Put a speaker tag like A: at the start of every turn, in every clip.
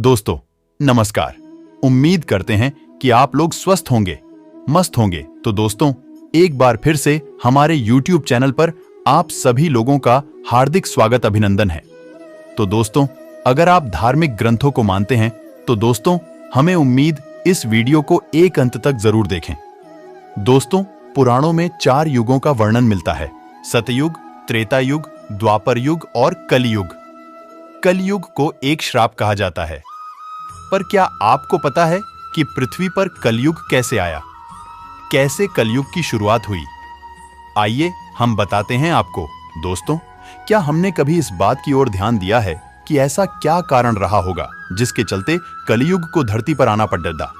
A: दोस्तों नमस्कार। उम्मीद करते हैं कि आप लोग स्वस्थ होंगे, मस्त होंगे। तो दोस्तों एक बार फिर से हमारे YouTube चैनल पर आप सभी लोगों का हार्दिक स्वागत, अभिनंदन है। तो दोस्तों अगर आप धार्मिक ग्रंथों को मानते हैं तो दोस्तों हमें उम्मीद इस वीडियो को एक अंत तक जरूर देखें। दोस्तों पुराणों में 4 युगों का वर्णन मिलता है: सतयुग, त्रेता युग, द्वापर युग और कलयुग। कलयुग को एक श्राप कहा जाता है। पर क्या आपको पता है कि पृथ्वी पर कलयुग कैसे आया? कैसे कलयुग की शुरुआत हुई? आइए हम बताते हैं आपको। दोस्तों क्या हमने कभी इस बात की ओर ध्यान दिया है कि ऐसा क्या कारण रहा होगा जिसके चलते कलयुग को धरती पर आना पड़ डा?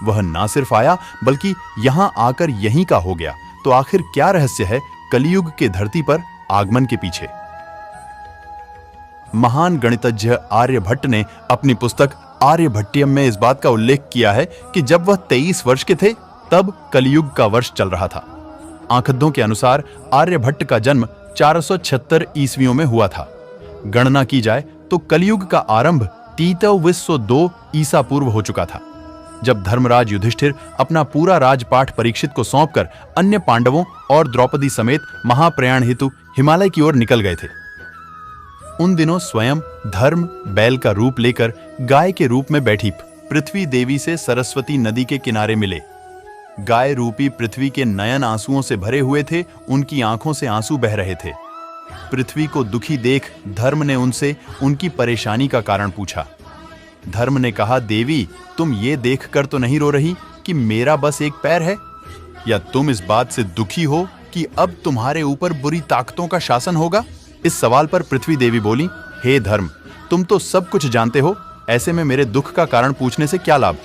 A: वह ना सिर्फ आया बल्कि यहां आकर यहीं का हो गया। तो आखिर क्या रहस्य है कलयुग के धरती पर आगमन के पीछे? महान गणितज्ञ आर्यभट्ट ने अपनी पुस्तक आर्यभट्टियम में इस बात का उल्लेख किया है कि जब वह 23 वर्ष के थे तब कलयुग का वर्ष चल रहा था। आंकड़ों के अनुसार आर्यभट्ट का जन्म 476 ईस्वियों में हुआ था। गणना की जाए तो कलयुग का आरंभ 302 ईसा पूर्व हो चुका था, जब धर्मराज युधिष्ठिर अपना पूरा राजपाठ परीक्षित को सौंपकर अन्य पांडवों और द्रौपदी समेत महाप्रयाण हेतु हिमालय की ओर निकल गए थे। उन दिनों स्वयं धर्म बैल का रूप लेकर गाय के रूप में बैठी पृथ्वी देवी से सरस्वती नदी के किनारे मिले। गाय रूपी पृथ्वी के नयन आंसुओं से भरे हुए थे, उनकी आंखों से आंसू बह रहे थे। पृथ्वी को दुखी देख धर्म ने उनसे उनकी परेशानी का कारण पूछा। धर्म ने कहा, देवी तुम ये देखकर तो नहीं रो रही कि मेरा बस एक पैर है, या तुम इस बात से दुखी हो कि अब तुम्हारे ऊपर बुरी ताकतों का शासन होगा? इस सवाल पर पृथ्वी देवी बोली, हे धर्म तुम तो सब कुछ जानते हो, ऐसे में मेरे दुख का कारण पूछने से क्या लाभ?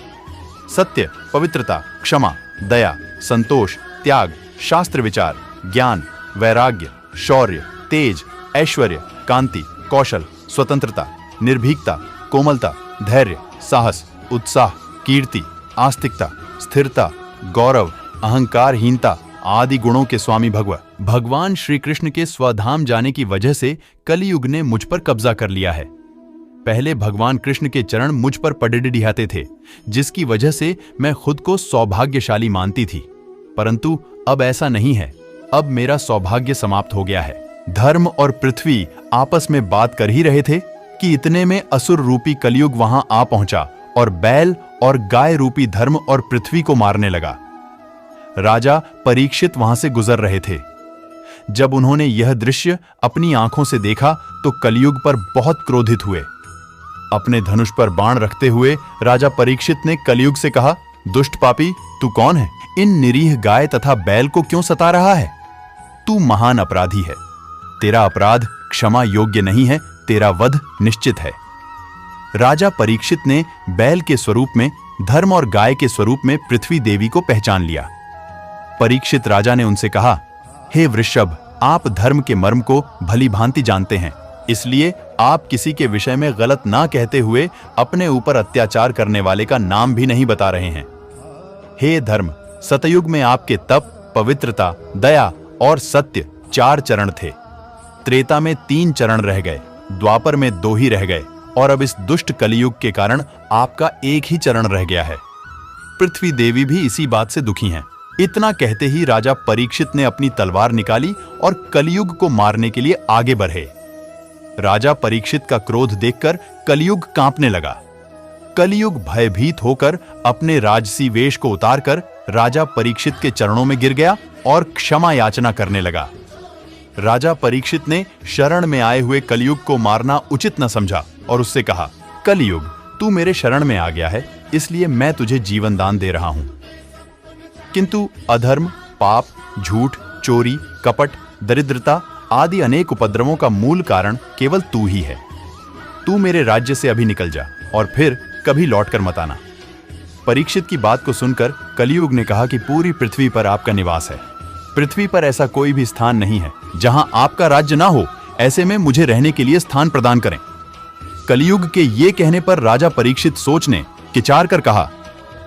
A: सत्य, पवित्रता, क्षमा, दया, संतोष, त्याग, शास्त्र विचार, ज्ञान, वैराग्य, शौर्य, तेज, ऐश्वर्य, कांति, कौशल, स्वतंत्रता, निर्भीकता, कोमलता, धैर्य, साहस, उत्साह, कीर्ति, आस्तिकता, स्थिरता, गौरव, अहंकारहीनता आदि गुणों के स्वामी भगवान श्री कृष्ण के स्वधाम जाने की वजह से कलयुग ने मुझ पर कब्जा कर लिया है। पहले भगवान कृष्ण के चरण मुझ पर पड़िड़ियाते थे, जिसकी वजह से मैं खुद को सौभाग्यशाली मानती थी। परंतु अब ऐसा नहीं है। अब मेरा सौभाग्य समाप्त हो गया है। धर्म और पृथ्वी आपस में बात कर ही रहे थे कि इतने में असुर रूपी कलयुग वहां आ पहुंचा और बैल और गाय रूपी धर्म और पृथ्वी को मारने लगा। राजा परीक्षित वहां से गुजर रहे थे। जब उन्होंने यह दृश्य अपनी आंखों से देखा तो कलयुग पर बहुत क्रोधित हुए। अपने धनुष पर बाण रखते हुए राजा परीक्षित ने कलयुग से कहा, दुष्ट पापी तू कौन है? इन निरीह गाय तथा बैल को क्यों सता रहा है? तू महान अपराधी है। तेरा अपराध क्षमा योग्य नहीं है, तेरा वध निश्चित है। राजा परीक्षित ने बैल के स्वरूप में, धर्म और गाय के स्वरूप में पृथ्वी देवी को पहचान लिया। परीक्षित राजा ने उनसे कहा, हे वृषभ, आप धर्म के मर्म को भली भांति जानते हैं, इसलिए आप किसी के विषय में गलत ना कहते हुए अपने ऊपर अत्याचार करने वाले का नाम भी नहीं बता रहे हैं। हे धर्म, सतयुग में आपके तप, पवित्रता, दया और सत्य 4 चरण थे। त्रेता में 3 चरण रह गए, द्वापर में 2 ही रह गए और अब इस दुष्ट कलयुग के कारण आपका 1 ही चरण रह गया है। पृथ्वी देवी भी इसी बात से दुखी हैं। इतना कहते ही राजा परीक्षित ने अपनी तलवार निकाली और कलयुग को मारने के लिए आगे बढ़े। राजा परीक्षित का क्रोध देखकर कलयुग कांपने लगा। कलयुग भयभीत होकर अपने राजसी वेश को उतारकर राजा परीक्षित के चरणों में गिर गया और क्षमा याचना करने लगा। राजा परीक्षित ने शरण में आए हुए कलयुग को मारना उचित न समझा और उससे कहा, कलयुग तू मेरे शरण में आ गया है, इसलिए मैं तुझे जीवन दान दे रहा हूं। किंतु अधर्म, पाप, झूठ, चोरी, कपट, दरिद्रता आदि अनेक उपद्रवों का मूल कारण केवल तू ही है। तू मेरे राज्य से अभी निकल जा और फिर कभी लौटकर मत आना। परीक्षित की बात को सुनकर कलयुग ने कहा कि पूरी पृथ्वी पर आपका निवास है। पृथ्वी पर ऐसा कोई भी स्थान नहीं है जहां आपका राज्य ना हो। ऐसे में मुझे रहने के लिए स्थान प्रदान करें। कलयुग के ये कहने पर राजा परीक्षित सोचने विचार कर कहा,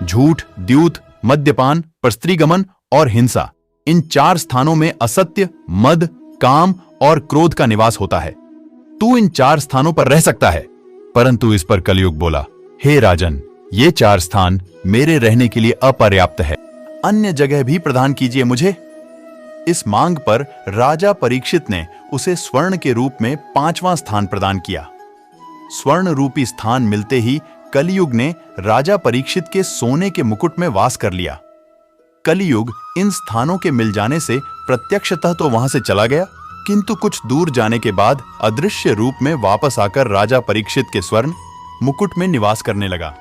A: झूठ, द्यूत, मद्यपान, परस्त्रीगमन और हिंसा, इन 4 स्थानों में असत्य, मद, काम और क्रोध का निवास होता है। तू इन 4 स्थानों पर रह सकता है। परंतु इस पर कलयुग बोला, हे राजन, ये 4 स्थान मेरे रहने के लिए अपर्याप्त है, अन्य जगह भी प्रदान कीजिए मुझे। इस मांग पर राजा परीक्षित ने उसे स्वर्ण के रूप में 5वां स्थान प्रदान किया। स्वर्ण रूपी स्थान मिलते ही कलियुग ने राजा परीक्षित के सोने के मुकुट में वास कर लिया। कलियुग इन स्थानों के मिल जाने से प्रत्यक्षतः तो वहां से चला गया, किंतु कुछ दूर जाने के बाद अदृश्य रूप में वापस आकर राजा परीक्षित के स्वर्ण मुकुट में निवास करने लगा।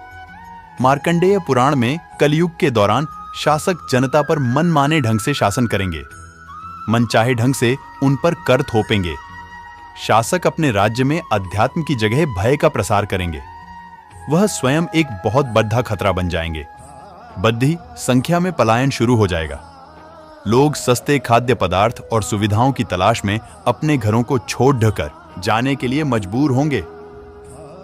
A: मार्कंडेय पुराण में कलियुग के दौरान शासक जनता पर मनमाने ढंग से शासन करेंगे, मनचाहे ढंग से उन पर कर थोपेंगे। शासक अपने राज्य में अध्यात्म की जगह भय का प्रसार करेंगे। वह स्वयं एक बहुत बड़ा खतरा बन जाएंगे। बद्धी संख्या में पलायन शुरू हो जाएगा। लोग सस्ते खाद्य पदार्थ और सुविधाओं की तलाश में अपने घरों को छोड़कर जाने के लिए मजबूर होंगे।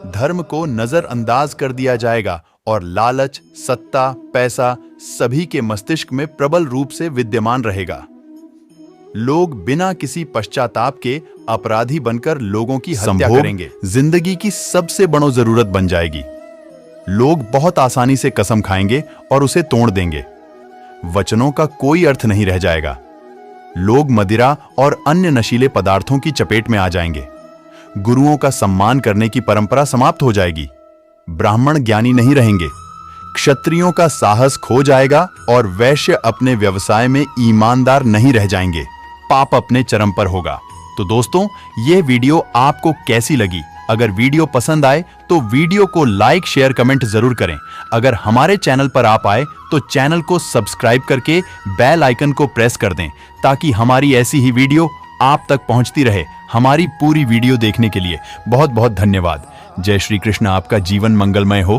A: धर्म को नजरअंदाज कर दिया जाएगा और लालच, सत्ता, पैसा सभी के मस्तिष्क में प्रबल रूप से विद्यमान रहेगा। लोग बिना किसी पश्चाताप के अपराधी बनकर लोगों की हत्या करेंगे। जिंदगी की सबसे बड़ी जरूरत बन जाएगी। लोग बहुत आसानी से कसम खाएंगे और उसे तोड़ देंगे। वचनों का कोई अर्थ नहीं रह जाएगा। लोग मदिरा और अन्य नशीले पदार्थों की चपेट में आ जाएंगे। गुरुओं का सम्मान करने की परंपरा समाप्त हो जाएगी। ब्राह्मण ज्ञानी नहीं रहेंगे। क्षत्रियों का साहस खो जाएगा और वैश्य अपने व्यवसाय में ईमानदार नहीं रह जाएंगे। पाप अपने चरम पर होगा। तो दोस्तों, यह वीडियो आपको कैसी लगी? अगर वीडियो पसंद आए तो वीडियो को लाइक, शेयर, कमेंट जरूर करें। अगर हमारे चैनल पर आप आए तो चैनल को सब्सक्राइब करके बेल आइकन को प्रेस कर दें, ताकि हमारी ऐसी ही वीडियो आप तक पहुंचती रहे। हमारी पूरी वीडियो देखने के लिए बहुत बहुत धन्यवाद। जय श्री कृष्ण। आपका जीवन मंगलमय हो।